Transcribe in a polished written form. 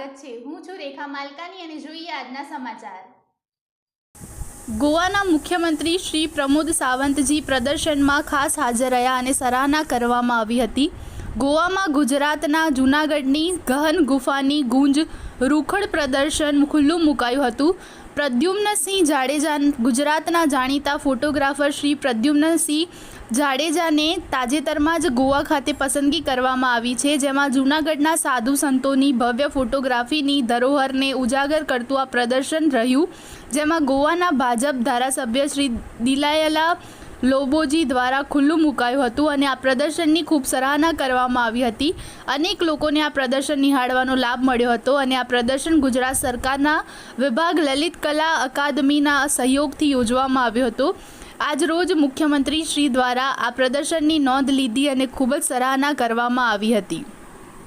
સ્વાગત છે। હું છું રેખા માલકાની અને જોઈએ આજના સમાચાર। ગોવાના મુખ્યમંત્રી શ્રી પ્રમોદ સાવંતજી પ્રદર્શનમાં ખાસ હાજર રહ્યા અને સરાહના કરવામાં આવી હતી। ગોવામાં ગુજરાતના જૂનાગઢની ગહન ગુફાની ગુંજ રૂખડ પ્રદર્શન ખુલ્લું મુકાયું હતું। પ્રદ્યુમ્નસિંહ જાડેજા ગુજરાતના જાણીતા ફોટોગ્રાફર શ્રી પ્રદ્યુમ્નસિંહ જાડેજાને તાજેતરમાં જ ગોવા ખાતે પસંદગી કરવામાં આવી છે, જેમાં જૂનાગઢના સાધુ સંતોની ભવ્ય ફોટોગ્રાફીની ધરોહરને ઉજાગર કરતું આ પ્રદર્શન રહ્યું, જેમાં ગોવાના ભાજપ ધારાસભ્ય શ્રી દિલાયલા લોબોજી દ્વારા ખુલ્લું મુકાયું હતું અને આ પ્રદર્શનની ખૂબ સરાહના કરવામાં આવી હતી। અનેક લોકોને આ પ્રદર્શન નિહાળવાનો લાભ મળ્યો હતો અને આ પ્રદર્શન ગુજરાત સરકારના વિભાગ લલિત કલા અકાદમીના સહયોગથી યોજવામાં આવ્યો હતો। આજ રોજ મુખ્યમંત્રી શ્રી દ્વારા આ પ્રદર્શનની નોંધ લીધી અને ખૂબ જ સરાહના કરવામાં આવી હતી।